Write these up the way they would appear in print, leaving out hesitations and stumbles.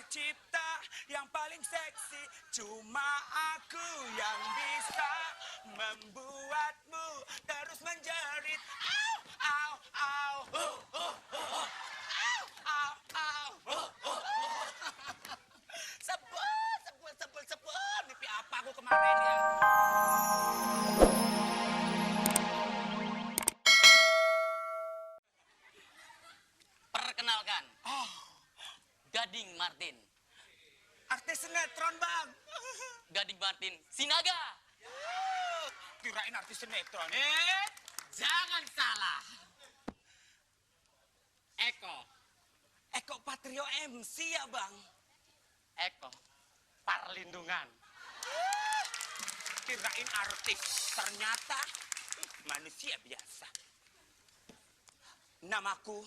tercipta, yang paling seksi, cuma aku yang bisa membuatmu terus menjerit. Au, au, au, au, au, au. Sebel. Mimpi apa aku kemarin ya? Perkenalkan, Gading Martin. Artis sinetron, Bang. Gading Martin Sinaga. Kirain artis sinetron. Jangan salah. Eko. Eko Patrio MC ya, Bang? Eko. Perlindungan. Kirain artis, ternyata manusia biasa. Namaku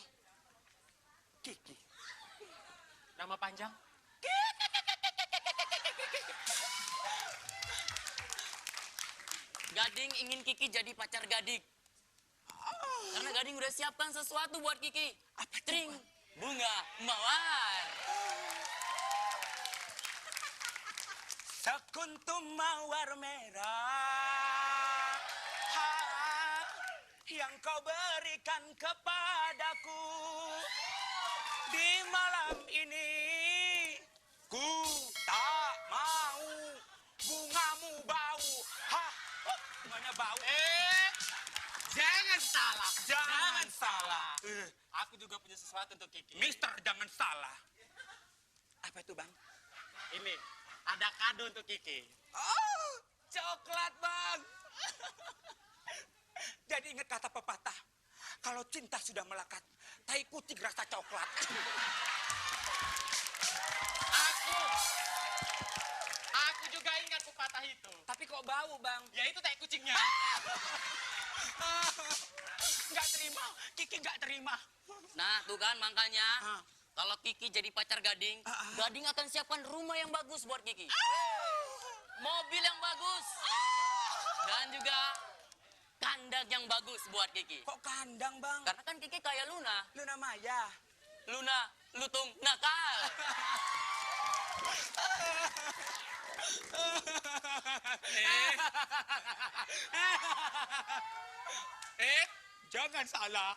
Kiki. Nama panjang? Gading ingin Kiki jadi pacar Gading. Karena Gading udah siapkan sesuatu buat Kiki. Apa itu, Tring, Bang? bunga mawar. Sekuntum mawar merah yang kau berikan kepadaku di malam ini. Ku tak mau bungamu bau. Bunganya bau. Jangan salah. Jangan salah. Aku juga punya sesuatu untuk Kiki. Mister, jangan salah. Apa itu, Bang? Ini, ada kado untuk Kiki. Oh, coklat, Bang. Jadi ingat kata pepatah, kalau cinta sudah melekat, tai kucing rasa coklat. Aku juga ingat pepatah itu. Tapi kok bau, Bang? Ya itu tai kucingnya. Nggak terima, Kiki nggak terima. Nah, tuh kan makanya Ah. kalau Kiki jadi pacar Gading, Gading akan siapkan rumah yang bagus buat Kiki. Mobil yang bagus. Dan juga kandang yang bagus buat Kiki. Kok kandang, Bang? Karena kan Kiki kayak Luna. Luna Maya. Luna, lutung, nakal. Jangan salah.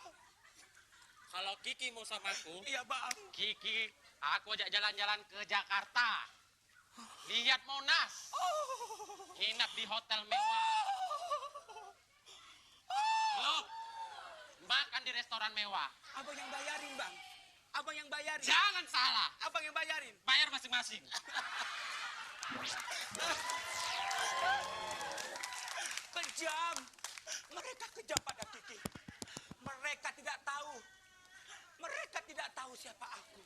Kalau Kiki mau sama aku, Iya, Bang. Kiki, aku ajak jalan-jalan ke Jakarta. Lihat Monas. Nginap di hotel mewah. Belum. Makan di restoran mewah. Abang yang bayarin, Bang. Abang yang bayarin. Jangan salah. Abang yang bayarin. Bayar masing-masing. Kejam. Mereka kejam pada Kiki. Mereka tidak tahu. Mereka tidak tahu siapa aku.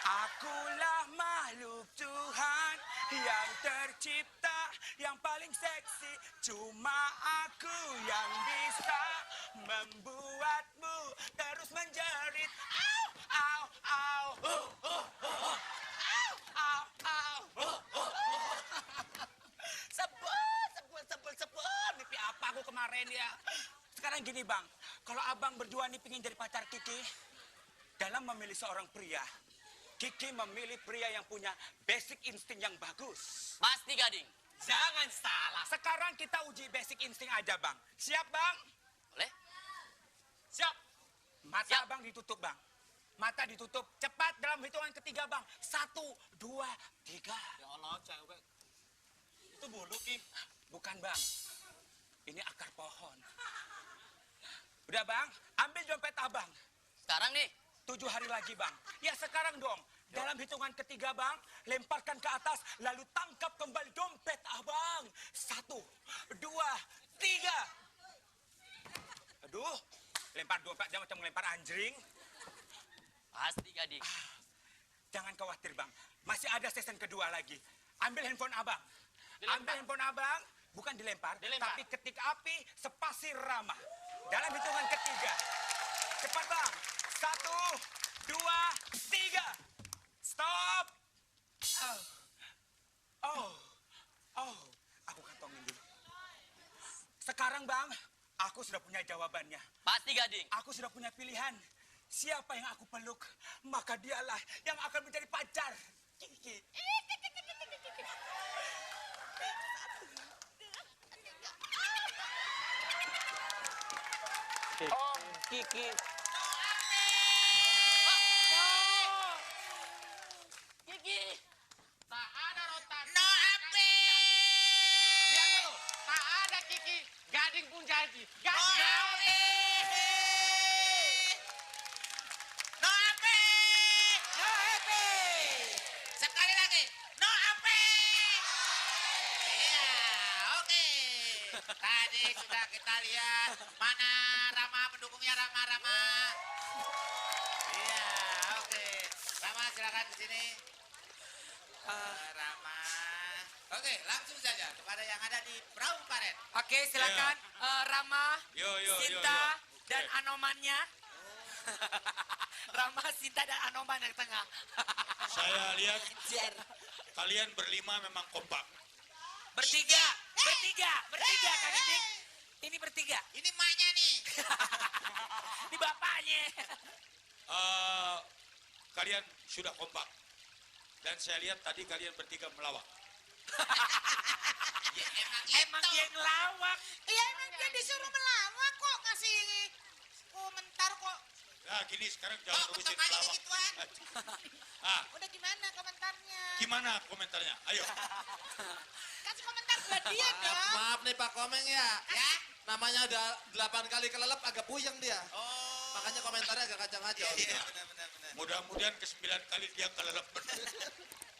Akulah makhluk Tuhan yang tercipta, yang paling seksi. Cuma aku yang bisa membuatmu terus menjerit. Au, au, au. Au, au, au. Sebel. Mimpi apa aku kemarin ya? Sekarang gini, Bang. Kalau abang berdua nih pingin jadi pacar Kiki, dalam memilih seorang pria, Kiki memilih pria yang punya basic insting yang bagus. Pasti Gading. Jangan salah. Sekarang kita uji basic insting aja, Bang. Siap, Bang? Boleh? Siap. Mata Siap. Bang ditutup, Bang. Mata ditutup. Cepat dalam hitungan ketiga, Bang. 1, 2, 3. Ya Allah, cewek. Itu bulu, Ki. Bukan, Bang. Ini akar pohon. Udah, Bang. Ambil dompet abang. Sekarang nih. 7 hari lagi, Bang. Ya, sekarang dong. Dalam hitungan ketiga, Bang, lemparkan ke atas, lalu tangkap kembali dompet abang. 1, 2, 3. Aduh, lempar dompet jangan macam melempar anjing. Pasti Gading. Jangan khawatir, Bang. Masih ada season kedua lagi. Ambil handphone abang. Dilempar. Ambil handphone abang, bukan dilempar, Dilempar. tapi ketik api sepasi ramah. Dalam hitungan ketiga. Cepat, Bang. 1, 2, 3. Stop. Oh. Aku kantongin dulu. Sekarang, Bang, aku Aku sudah punya jawabannya. Pasti Gading. Aku sudah punya pilihan. Siapa yang aku peluk, maka dialah yang akan menjadi pacar Kiki. Oh, Kiki. Kiki. Tak ada rotasi. No api. Diam dulu. Tak ada Kiki. Gading pun jadi. No api. No api. No api. Sekali lagi. No api. Iya, oke. Tadi sudah kita lihat mana Rama pendukungnya Rama. Iya, oke. Rama silakan ke sini. Rama. Oke, langsung saja kepada yang ada di perahu karet. Oke, silakan Rama, Sinta, dan Anomannya. Rama, Sinta, dan Anoman yang tengah. Saya lihat kalian berlima memang kompak. Bertiga, Kang Iding. Ini bertiga. Ini emaknya nih. Ini bapaknya. Kalian sudah kompak. Dan saya lihat tadi kalian bertiga melawak. Emang dia ngelawak. Iya, emang dia disuruh melawak kok, ngasih komentar kok. Nah, gini sekarang jangan Oh, urusin betul aja melawak. gituan. Udah gimana komentarnya? gimana komentarnya? Ayo. Kasih komentar buat dia dong. Maaf nih Pak Komeng ya. Ya? Namanya udah 8 kali kelelep agak puyeng dia. Oh. Makanya komentarnya agak kacang-kacang. Iya, benar. Mudah-mudahan ke-9 kali dia kelelep.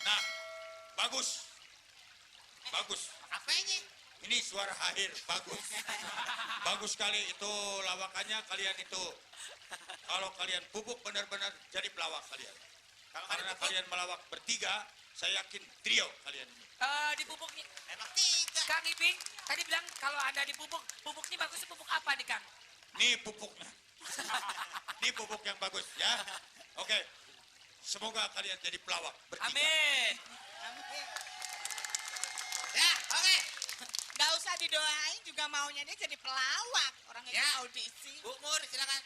Nah, bagus. Bagus. Apanya? Ini suara akhir, bagus. Bagus sekali itu lawakannya kalian itu. Kalau kalian pupuk benar-benar jadi pelawak kalian. Karena kalian melawak bertiga, saya yakin trio kalian ini. Dipupuknya. Emang 3. Kang Iping, tadi bilang kalau Anda dipupuk, pupuk ini bagusnya pupuk apa nih, Kang? Ini pupuknya. Ini pupuk yang bagus ya. Oke. Semoga kalian jadi pelawak bertiga. Amin. Ya, oke. Gak usah didoain juga maunya dia jadi pelawak. Orang yang Ya. audisi. Bu Mur, silakan.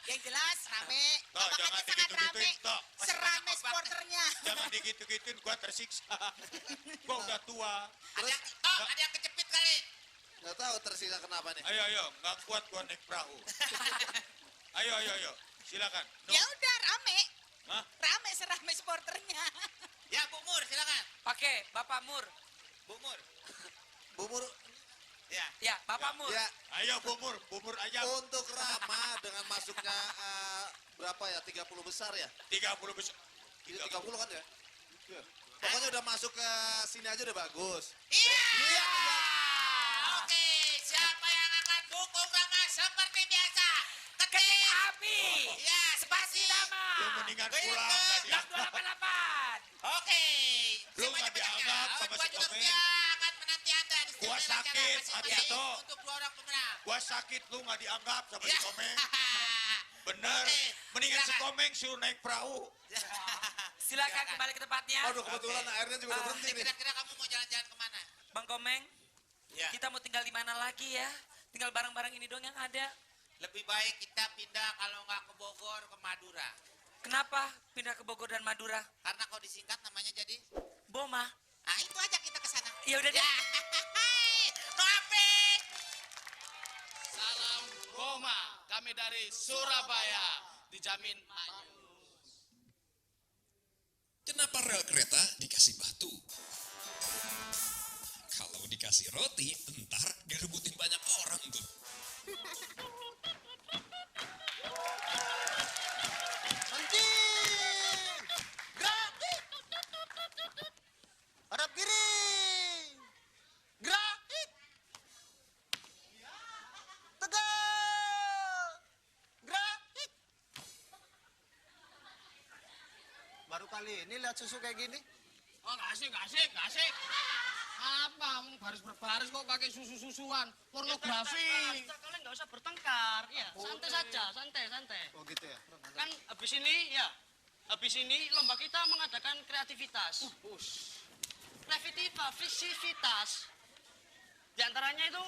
Yang jelas rame. Toh, Lawakannya jangan sangat digitu-gituin, rame. toh. Serame supporternya. Jangan digitu-gituin, gua tersiksa. Gua udah tua. Ada yang kecepit kali. Nggak tahu tersisa kenapa nih. Ayo, nggak kuat gua naik perahu. Ayo. Silakan. No. Ya udah rame. Hah? Rame serame supporternya. Ya, Bu Mur, silakan. Oke, Bapak Mur. Bu Mur. Bumur, Ya. Ya, Bapak Mur. ya Ayo bumur aja. untuk Rama dengan masuknya berapa ya? 30 besar ya? 30 besar. Ini 30 kan ya? Iya. Pokoknya udah masuk ke sini aja udah bagus. Iya. Oke, siapa yang akan dukung Rama seperti biasa? Ketik api. Ya, spasi. Lu mendingan pulang nggak Yang dianggap. 288. Oke. Lu nggak dianggap sama si 2 juta Komeng. rupiah akan menanti Anda di Gua setiap sakit, acara masing-masing hati itu. untuk 2 orang pemenang. Gua sakit lu nggak dianggap sama si Ya. Komeng. Bener. Oke, Mendingan si silakan. Komeng suruh naik perahu. Silakan kembali ke tempatnya. Aduh kebetulan airnya juga udah berhenti nih. Kira-kira kamu mau jalan-jalan kemana? Bang Komeng, Ya. kita mau tinggal di mana lagi ya? Tinggal barang-barang ini dong yang ada. Lebih baik kita pindah kalau nggak ke Bogor, ke Madura. Kenapa pindah ke Bogor dan Madura? Karena kalau disingkat namanya jadi... Boma. Nah, itu aja kita ke sana. Ya udah deh. Ya. Maafin. Salam Roma. Kami dari Surabaya. Dijamin maju. Kenapa rel kereta dikasih batu? Kalau dikasih roti, entar direbutin banyak orang tuh. Hadap kiri. Gerak. Tegak. Gerak. Baru kali ini lihat susu kayak gini. Oh, nggak asik. Apa? Baris berbaris kok pakai susu-susuan. Pornografi. Kalian nggak usah bertengkar, ya santai saja, santai. Oh gitu ya. Kan habis ini lomba kita mengadakan kreativitas. Kreativitas, visivitas. Di antaranya itu